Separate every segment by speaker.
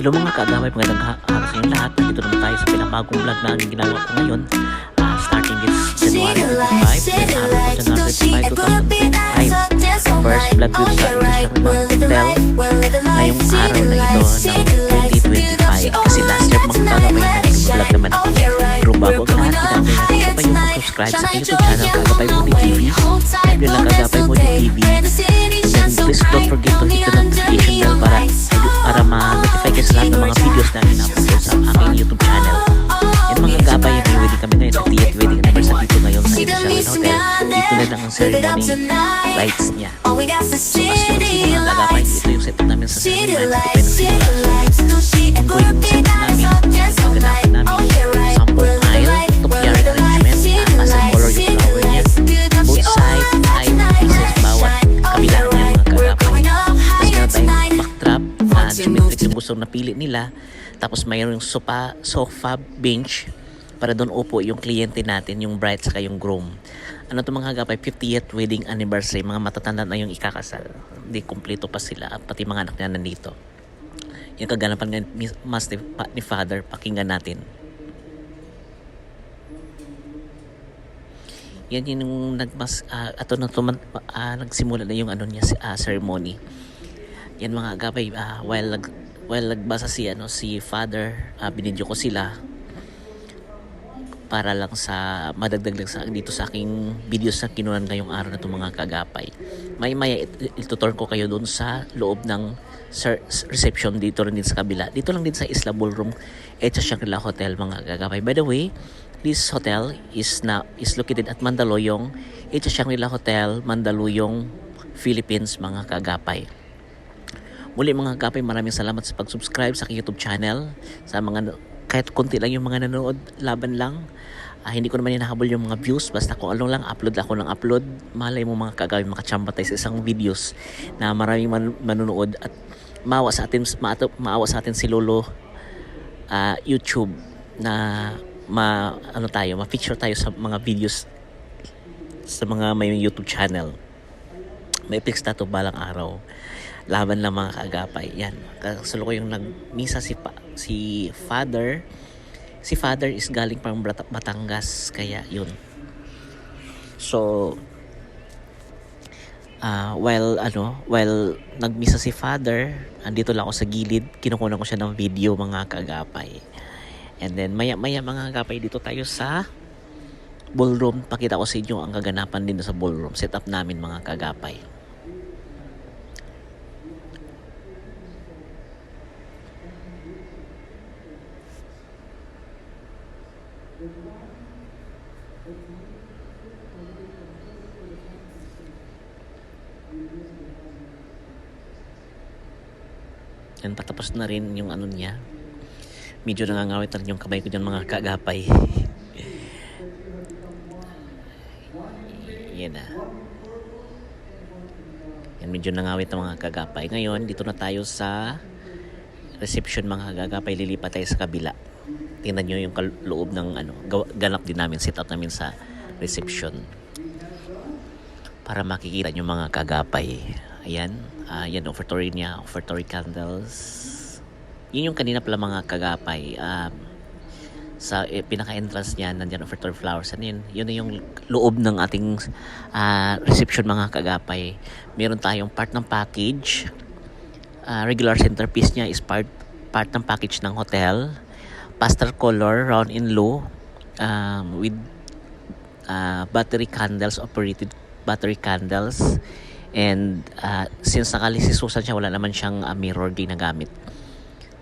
Speaker 1: Hello mga kaagaway, magandang araw sa inyo lahat. Nandito naman tayo sa pinakabagong vlog na ang ginawa ko ngayon. Starting this January 25, first vlog dito sa Hotel ngayong araw na ito ng 2025. Kasi last year mga kaagaway, nag-vlog naman ako. Pero bago ang lahat, kinakaya natin pa yung mag-subscribe sa YouTube channel Kaagapay Moody TV. Type nyo lang Kaagapay Moody TV. And please don't forget to hit the notification bell para ma-notify kayo sa lahat ng mga videos na in-upload sa aking YouTube channel. Yan mga gabay, may wedding kami ngayon sa Tiet Wedding Anniversary dito ngayon sa Indonesian Hotel. Dito na lang ang ceremony rights niya. So as you can see mga gabay, ito yung setup namin sa ceremony rights. Ito pa yung simula. Ongoing yung setup namin. Ganapin namin sample tile, topiary arrangement, as a color yung flower niya. Both side, 5 pieces bawat kabila niya mga kagapay. Tapos meron tayong backdrop, symmetric yung gusto napili nila. Tapos mayroon yung sofa bench para doon upo yung kliyente natin, yung bride saka yung groom. Ano to mga kagapay, 50th wedding anniversary, mga matatanda na yung ikakasal. Hindi kumpleto pa sila at pati mga anak niya nandito. Yung kaganapan ni Father, pakinggan natin. Yan yung nagsimula na yung ceremony. Yan mga agapay, while nagbasa si Father, binidyo ko sila para lang sa madagdag lang dito sa aking videos na kinunan ngayong araw na itong mga kagapay. Maya ituturn ko kayo doon sa loob ng reception dito rin din sa kabila. Dito lang din sa Isla Ballroom at sa Shangri-La Hotel mga kagapay. By the way, this hotel is located at Mandaluyong, at sa Shangri-La Hotel, Mandaluyong, Philippines mga kagapay. Muli mga kagapay, maraming salamat sa pag-subscribe sa aking YouTube channel. Sa mga kahit konti lang yung mga nanonood, laban lang. Hindi ko naman hinahabol yung mga views, basta kung ano lang, upload ako ng upload. Malay mo mga kagawin, makachamba tayo sa isang videos na maraming manonood at maawa sa atin si Lolo YouTube na ma-feature tayo sa mga videos sa mga may YouTube channel. May fix na to balang araw. Laban lang mga kaagapay. Yan. Kasalo ko yung nagmisa si Father. Si Father is galing pang Batangas. Kaya yun. So, while nagmisa si Father, andito lang ako sa gilid. Kinukunan ko siya ng video mga kaagapay. And then maya mga kaagapay, dito tayo sa ballroom. Pakita ko sa inyo ang kaganapan din sa ballroom. Setup namin mga kaagapay. Yan, patapos na rin yung niya. Medyo nangangawit na rin yung kamay ko dyan mga kagapay. Yan na. Yan, medyo nangawit na mga kagapay. Ngayon, dito na tayo sa reception mga kagapay. Lilipat tayo sa kabila. Tingnan nyo yung loob ng ganap din namin, set up namin sa reception. Para makikita nyo mga kagapay. Ayan. Yan, offertory niya. Offertory candles. Yun yung kanina pala mga kagapay. Sa pinaka-entrance niya, nandiyan offertory flowers. Yun na yung loob ng ating reception mga kagapay. Meron tayong part ng package. Regular centerpiece niya is part ng package ng hotel. Pastel color, round in low, with battery candles, operated battery candles. And since nakali si Susan siya, wala naman siyang mirror din na gamit.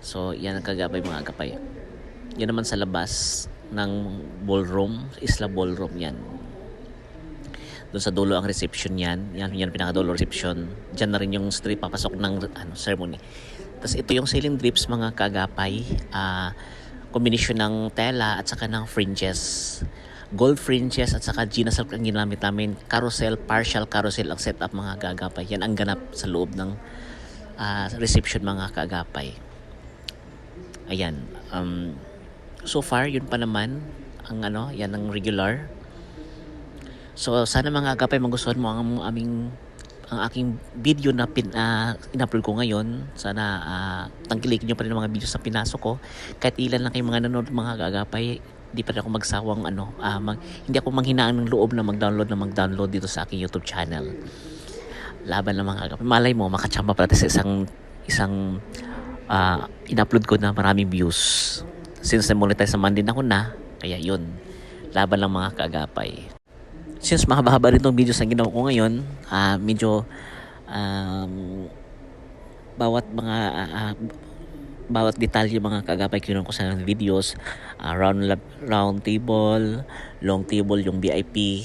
Speaker 1: So yan ang kagapay mga kagapay. Yan naman sa labas ng ballroom, Isla Ballroom yan. Doon sa dulo ang reception yan. Yan pinakadulo reception. Diyan na rin yung street papasok ng ceremony. Tapos ito yung ceiling drips mga kagapay. Kombinasyon ng tela at saka ng fringes. Gold fringes at saka Gina silk ang ginamit namin. Carousel, partial carousel ang setup mga kagapay. Yan ang ganap sa loob ng reception mga kagapay. Ayan. So far, yun pa naman ang yan ang regular. So sana mga kagapay magustuhan mo ang aming ang aking video na in-upload ko ngayon. Sana tangkilikin nyo pa rin ang mga videos na pinasok ko. Kahit ilan lang kayong mga nanonood mga kagapay, di pa rin ako magsawang hindi ako manghinaan ng loob na mag-download dito sa aking YouTube channel. Laban ng mga kagapay. Malay mo, makachamba pala sa isang in-upload ko na maraming views. Since na-monetize naman din ako na, kaya yun, laban lang mga kaagapay. Since mahaba-haba rin itong videos na ginawa ko ngayon, medyo bawat mga bawat detalye mga kaagapay kinuha ko sa videos, round table, long table, yung VIP,